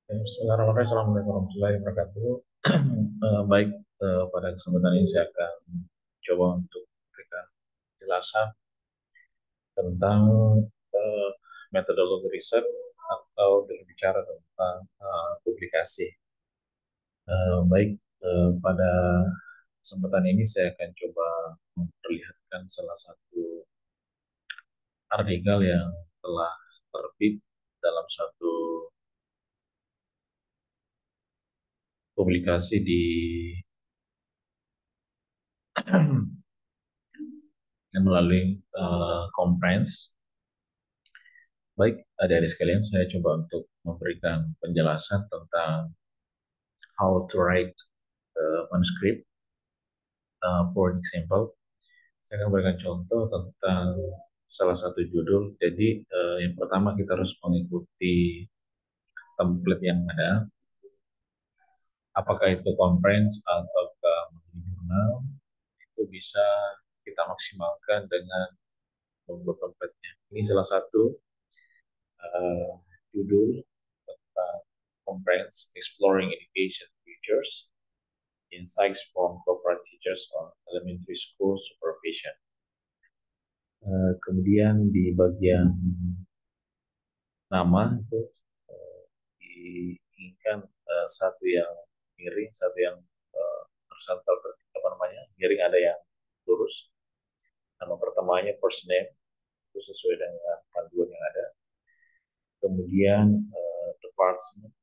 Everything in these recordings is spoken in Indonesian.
Bismillahirrahmanirrahim. Assalamualaikum warahmatullahi wabarakatuh. Baik, pada kesempatan ini saya akan coba untuk memberikan penjelasan tentang eh, metodologi riset atau berbicara tentang publikasi. Baik, pada kesempatan ini saya akan coba memperlihatkan salah satu artikel yang telah terbit dalam satu publikasi di melalui conference. Baik, adik-adik sekalian, saya coba untuk memberikan penjelasan tentang how to write manuscript. For example, saya akan berikan contoh tentang salah satu judul. Jadi, yang pertama kita harus mengikuti template yang ada. Apakah itu conference atau jurnal, itu bisa kita maksimalkan dengan membuat template-nya. Ini salah satu uh, judul tentang conference Exploring Education Futures Insights from Corporate Teachers on Elementary School Supervision. Kemudian di bagian nama itu diinginkan satu yang miring, satu yang horizontal, apa namanya, miring, ada yang lurus. Nama pertamanya first name itu sesuai dengan panduan yang ada. Kemudian department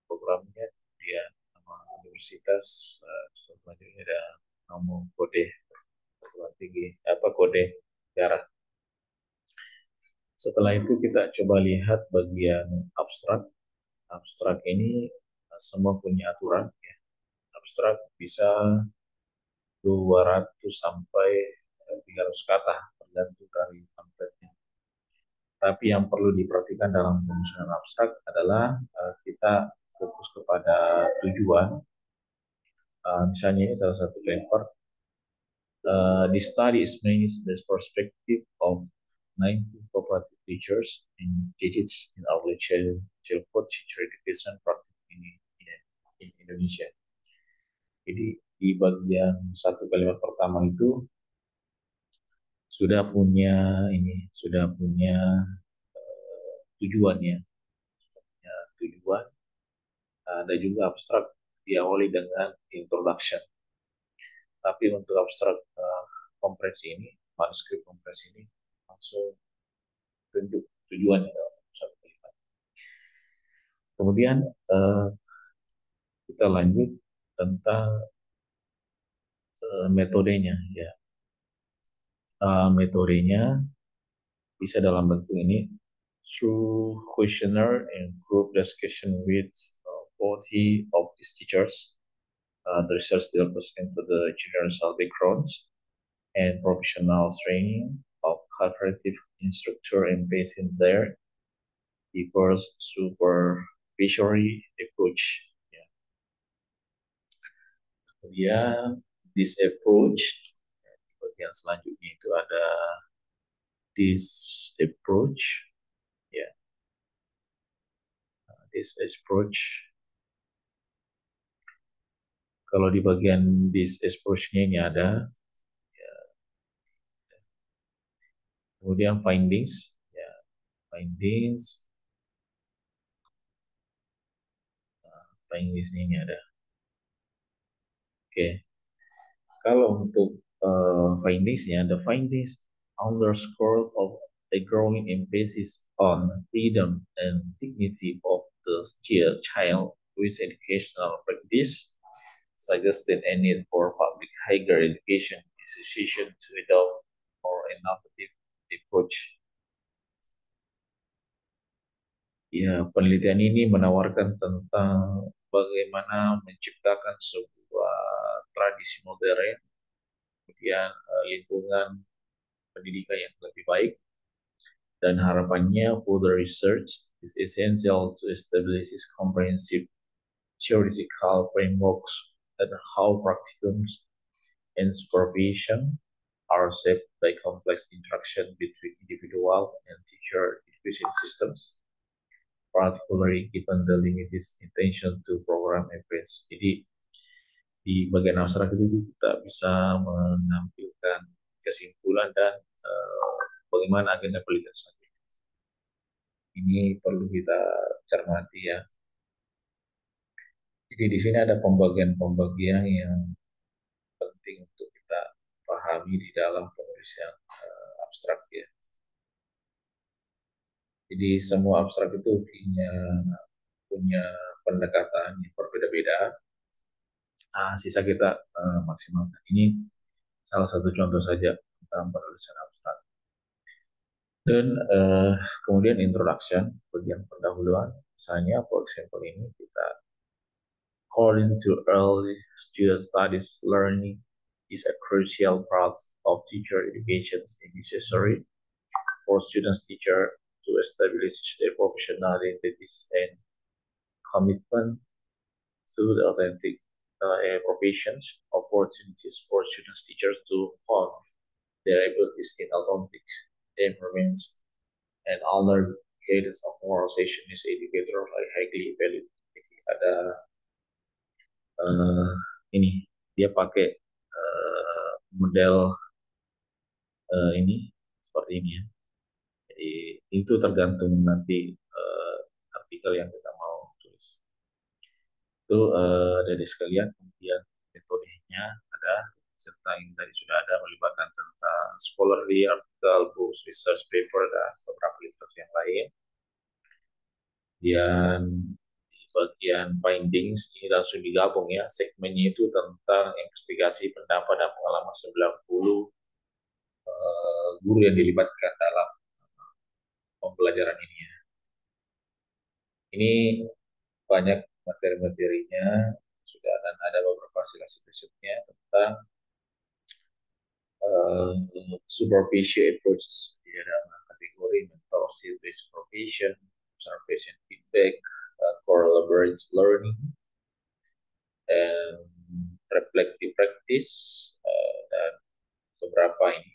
programnya, kemudian nama universitas, selanjutnya ada nama kode perguruan tinggi, apa kode negara. Setelah itu kita coba lihat bagian abstrak. Abstrak ini semua punya aturan. Ya. Abstrak bisa 200 sampai 300 kata, tergantung dari template-nya. Tapi yang perlu diperhatikan dalam penyusunan abstrak adalah kita fokus kepada tujuan. Misalnya ini salah satu paper. The study is managed the perspective of 19 cooperative teachers engaged in early childhood teacher education practice in Indonesia. Jadi di bagian satu kalimat pertama itu sudah punya tujuannya, tujuan. Ada juga abstrak diawali dengan introduction. Tapi untuk abstrak kompresi ini, manuskrip kompresi ini langsung tunjuk tujuannya dalam satu kalimat. Kemudian kita lanjut tentang metodenya. Ya, metodenya bisa dalam bentuk ini, through questionnaire and group discussion with 40 of these teachers. The research delves into the general backgrounds and professional training of cooperative instructor and based in their diverse supervisory approach. Ya. Kemudian this approach, bagian selanjutnya itu ada this approach. Ya, this approach. Kalau di bagian this approach-nya ini ada, ya. Kemudian findings, ya, findings, findings ini ada. Oke, kalau untuk findingsnya, the findings underscore of a growing emphasis on freedom and dignity of the child with educational practice, suggested a need for public higher education institution to adopt more innovative approach. Ya, penelitian ini menawarkan tentang bagaimana menciptakan sebuah tradisi modern, kemudian lingkungan pendidikan yang lebih baik, dan harapannya further research is essential to establish comprehensive theoretical frameworks and how practicums and supervision are shaped by complex interaction between individual and teacher education systems. particularly given the limited intention to program efforts. Jadi di bagian abstrak itu kita bisa menampilkan kesimpulan dan bagaimana agenda penelitian selanjutnya. Ini perlu kita cermati ya. Jadi di sini ada pembagian-pembagian yang penting untuk kita pahami di dalam penulisan abstrak ya. Jadi semua abstrak itu punya pendekatan yang berbeda-beda. Nah, sisa kita maksimalkan. Ini salah satu contoh saja tentang penulisan abstrak. Dan kemudian introduction, bagian pendahuluan. Misalnya, for example ini kita, according to early student studies, learning is a crucial part of teacher education and necessary for students teacher to establish their professional identities and commitment to the authentic professions, opportunities for students teachers to hone their abilities in authentic environments and other guidance of moralization is educator like highly valued. Jadi ada uh, ini dia pakai model ini seperti ini ya. Jadi itu tergantung nanti artikel yang kita mau tulis. Itu dari sekalian. Kemudian metodenya ada serta yang tadi sudah ada melibatkan tentang scholarly article, books, research paper dan beberapa literatur yang lain. Dan di bagian findings ini langsung digabung ya, segmennya itu tentang investigasi pendapat dan pengalaman 90 guru yang dilibatkan dalam pembelajaran ini ya. Ini banyak materi-materinya sudah, dan ada beberapa hasil risetnya tentang supervision approaches di dalam kategori mentorship based supervision, observation feedback, collaborative learning, dan reflective practice, dan beberapa ini.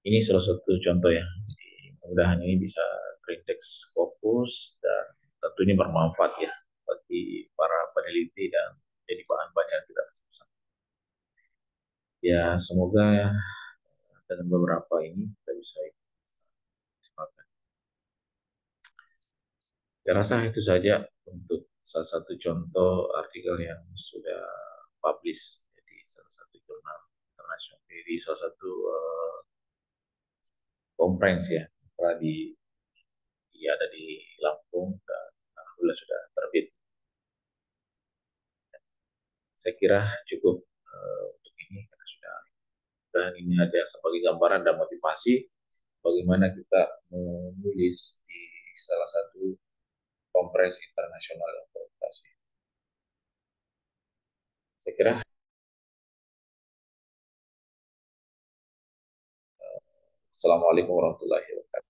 Ini salah satu contoh ya. Jadi, mudah-mudahan ini bisa terindeks fokus dan tentunya bermanfaat ya bagi para peneliti dan jadi bahan bacaan kita. Ya, semoga ya, dengan beberapa ini kita bisa maksimalkan. Saya rasa itu saja untuk salah satu contoh artikel yang sudah publish di salah satu jurnal internasional, di salah satu conference ya, ada di Lampung dan alhamdulillah sudah terbit. Saya kira cukup untuk ini karena sudah, dan ini ada sebagai gambaran dan motivasi bagaimana kita menulis di salah satu konferensi internasional yang berorientasi. Saya kira Assalamualaikum warahmatullahi wabarakatuh.